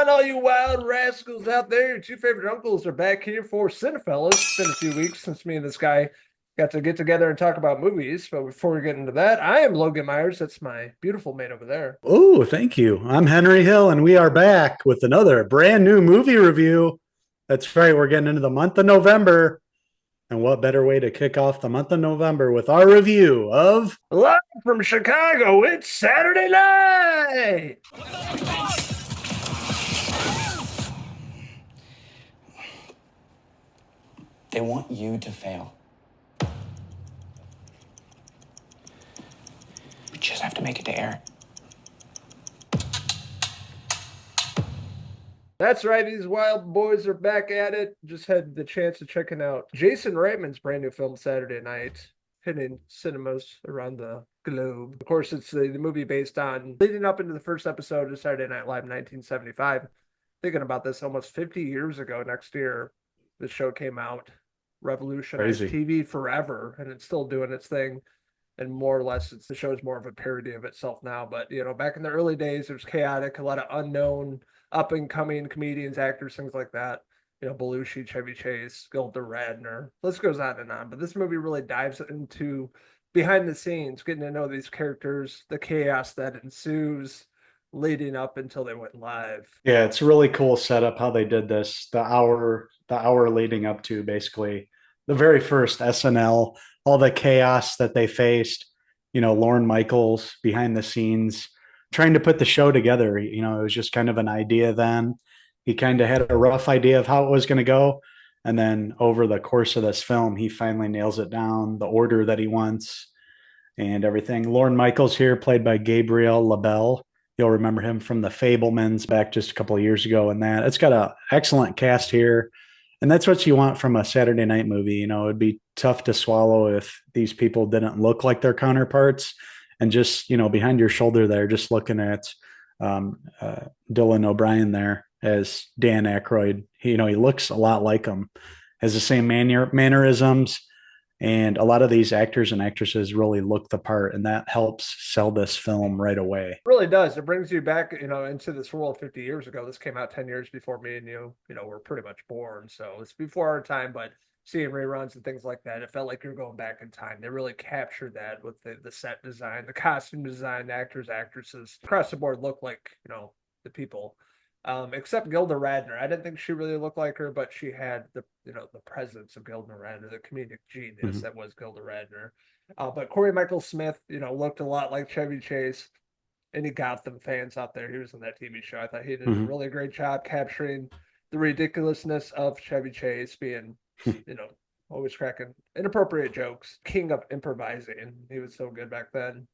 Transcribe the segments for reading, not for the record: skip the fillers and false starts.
on, all you wild rascals out there. Your two favorite uncles are back here for Cinephellas. It's been a few weeks since me and this guy got to get together and talk about movies. But before we get into that, I am Logan Myers. That's my beautiful mate over there. Oh, thank you. I'm Henry Hill, and we are back with another brand new movie review. That's right, we're getting into the month of November. And what better way to kick off the month of November with our review of Live from Chicago, it's Saturday night. They want you to fail. We just have to make it to air. That's right, these wild boys are back at it. Just had the chance of checking out Jason Reitman's brand new film Saturday Night, hitting cinemas around the globe. Of course, it's the movie based on leading up into the first episode of Saturday Night Live in 1975. Thinking about this, almost 50 years ago next year, the show came out, revolutionized Crazy. TV forever, and it's still doing its thing. And more or less, the show's more of a parody of itself now. But back in the early days, it was chaotic, a lot of unknown, up and coming comedians, actors, things like that. Belushi, Chevy Chase, Gilda Radner. List goes on and on. But this movie really dives into behind the scenes, getting to know these characters, the chaos that ensues leading up until they went live. Yeah, it's a really cool setup how they did this. The hour leading up to basically the very first SNL, all the chaos that they faced, Lorne Michaels behind the scenes trying to put the show together. It was just kind of an idea then. He kind of had a rough idea of how it was going to go. And then over the course of this film, he finally nails it down, the order that he wants and everything. Lorne Michaels here, played by Gabriel LaBelle. You'll remember him from The Fablemans back just a couple of years ago. And that it's got an excellent cast here. And that's what you want from a Saturday night movie. It'd be tough to swallow if these people didn't look like their counterparts. And just, behind your shoulder there, just looking at Dylan O'Brien there as Dan Aykroyd. He looks a lot like him, has the same mannerisms. And a lot of these actors and actresses really look the part, and that helps sell this film right away. It really does. It brings you back, into this world 50 years ago. This came out 10 years before me and were pretty much born. So it's before our time, but seeing reruns and things like that, it felt like you're going back in time. They really captured that with the set design, the costume design, actors, actresses across the board look like, the people. Except Gilda Radner. I didn't think she really looked like her, but she had the presence of Gilda Radner, the comedic genius that was Gilda Radner. But Corey Michael Smith, looked a lot like Chevy Chase. Any Gotham fans out there, he was in that TV show. I thought he did a really great job capturing the ridiculousness of Chevy Chase being, always cracking inappropriate jokes. King of improvising. He was so good back then.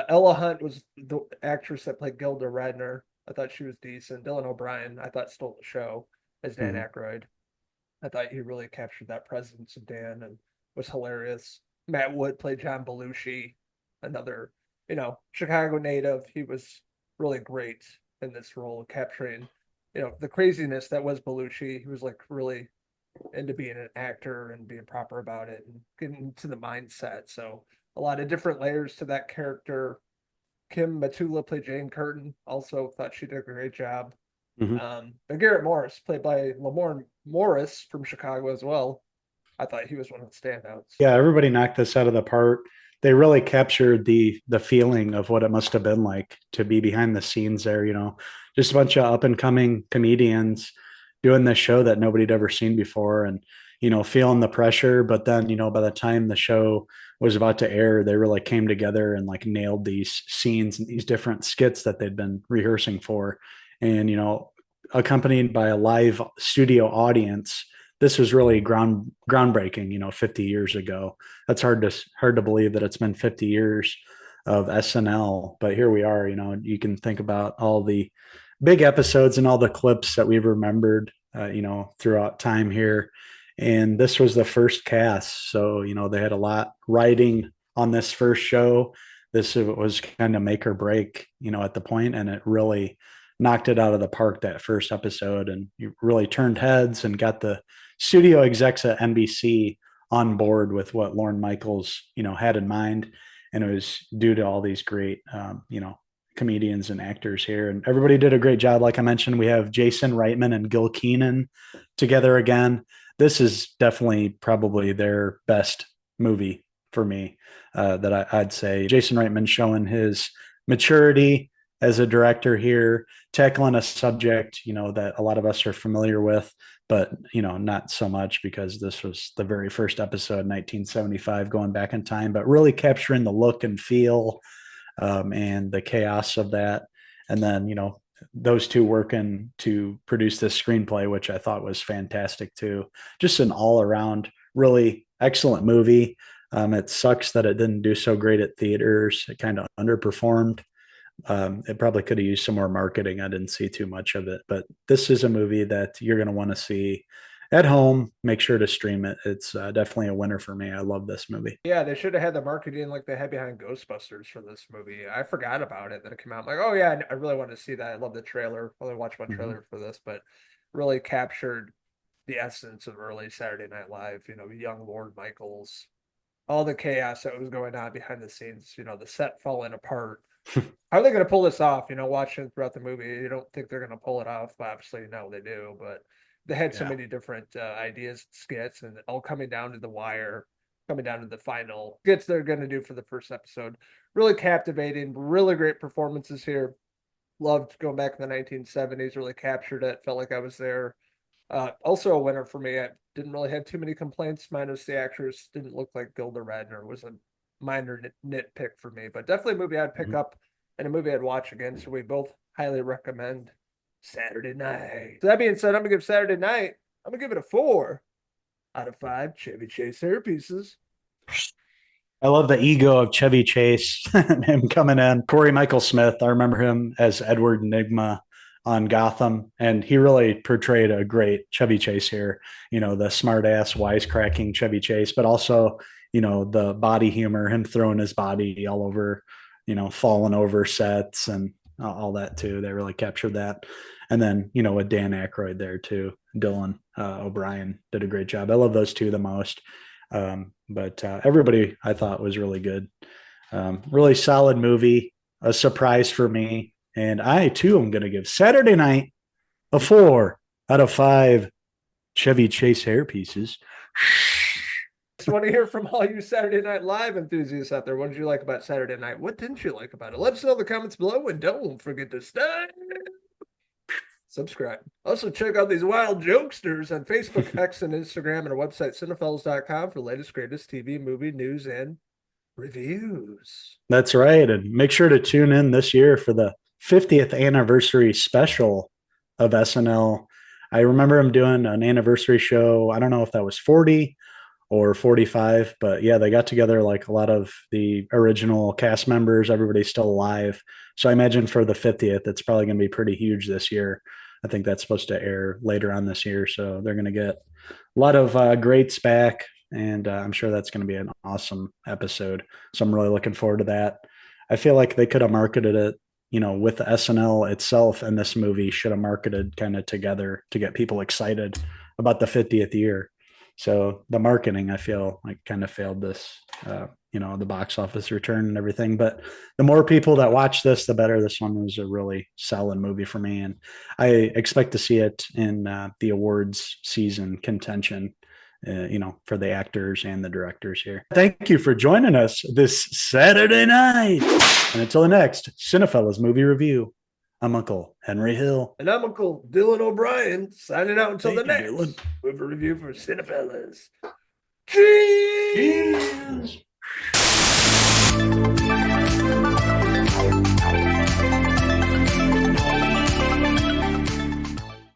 Ella Hunt was the actress that played Gilda Radner. I thought she was decent. Dylan O'Brien, I thought, stole the show as Dan Aykroyd. I thought he really captured that presence of Dan and was hilarious. Matt Wood played John Belushi, another, Chicago native. He was really great in this role, capturing, the craziness that was Belushi. He was like really into being an actor and being proper about it and getting into the mindset. So a lot of different layers to that character. Kim Matula played Jane Curtin. Also thought she did a great job. Mm-hmm. But Garrett Morris, played by Lamorne Morris from Chicago as well. I thought he was one of the standouts. Yeah, everybody knocked this out of the park. They really captured the feeling of what it must have been like to be behind the scenes there. Just a bunch of up and coming comedians doing this show that nobody'd ever seen before, and feeling the pressure. But then by the time the show was about to air, they really came together and like nailed these scenes and these different skits that they'd been rehearsing for, and accompanied by a live studio audience. This was really groundbreaking, 50 years ago. That's hard to believe that it's been 50 years of SNL, but here we are. You can think about all the big episodes and all the clips that we've remembered, throughout time here. And this was the first cast. So, they had a lot riding on this first show. This was kind of make or break, at the point, and it really knocked it out of the park that first episode. And you really turned heads and got the studio execs at NBC on board with what Lorne Michaels, had in mind. And it was due to all these great, comedians and actors here, and everybody did a great job. Like I mentioned, we have Jason Reitman and Gil Keenan together again. This is definitely probably their best movie for me, that I'd say. Jason Reitman showing his maturity as a director here, tackling a subject, that a lot of us are familiar with, but, not so much because this was the very first episode, 1975, going back in time, but really capturing the look and feel, and the chaos of that. And then, those two working to produce this screenplay, which I thought was fantastic too. Just an all around really excellent movie. It sucks that it didn't do so great at theaters. It kind of underperformed. It probably could have used some more marketing. I didn't see too much of it, but this is a movie that you're going to want to see at home. Make sure to stream it. It's definitely a winner for me. I love this movie. Yeah, they should have had the marketing like they had behind Ghostbusters for this movie. I forgot about it that it came out. I'm like, oh yeah, I really wanted to see that. I love the trailer. Probably watched my trailer for this, but really captured the essence of early Saturday Night Live. Young Lord Michaels, all the chaos that was going on behind the scenes. The set falling apart. How are they going to pull this off? Watching throughout the movie, you don't think they're going to pull it off. Obviously, no, they do, but they had so many different ideas, skits, and all coming down to the wire, coming down to the final skits they're going to do for the first episode. Really captivating, really great performances here. Loved going back in the 1970s, really captured it. Felt like I was there. Also a winner for me. I didn't really have too many complaints, minus the actress didn't look like Gilda Radner. Was a minor nitpick for me, but definitely a movie I'd pick up and a movie I'd watch again. So we both highly recommend Saturday Night. So that being said, I'm gonna give Saturday Night, I'm gonna give it a 4 out of 5 Chevy Chase hair pieces. I love the ego of Chevy Chase, him coming in. Corey Michael Smith, I remember him as Edward Nygma on Gotham, and he really portrayed a great Chevy Chase here. The smart ass, wisecracking Chevy Chase, but also, the body humor, him throwing his body all over, falling over sets and all that too. They really captured that. And then, with Dan Aykroyd there too, Dylan O'Brien did a great job. I love those two the most. But everybody I thought was really good. Really solid movie, a surprise for me. And I too am going to give Saturday Night a 4 out of 5 Chevy Chase hair pieces. Just want to hear from all you Saturday Night Live enthusiasts out there. What did you like about Saturday Night? What didn't you like about it? Let us know in the comments below, and don't forget to subscribe. Also, check out these wild jokesters on Facebook, X, and Instagram, and our website, Cinephellas.com, for the latest, greatest TV, movie, news, and reviews. That's right. And make sure to tune in this year for the 50th anniversary special of SNL. I remember him doing an anniversary show. I don't know if that was 40 or 45, but yeah, they got together like a lot of the original cast members. Everybody's still alive. So I imagine for the 50th, it's probably going to be pretty huge this year. I think that's supposed to air later on this year. So they're going to get a lot of greats back. And I'm sure that's going to be an awesome episode. So I'm really looking forward to that. I feel like they could have marketed it, with the SNL itself, and this movie should have marketed kind of together to get people excited about the 50th year. So the marketing, I feel like, kind of failed this, the box office return and everything. But the more people that watch this, the better. This one was a really solid movie for me. And I expect to see it in the awards season contention, for the actors and the directors here. Thank you for joining us this Saturday night. And until the next Cinephellas movie review, I'm Uncle Henry Hill. And I'm Uncle Dylan O'Brien, signing out until the next movie review for Cinephellas. Cheers!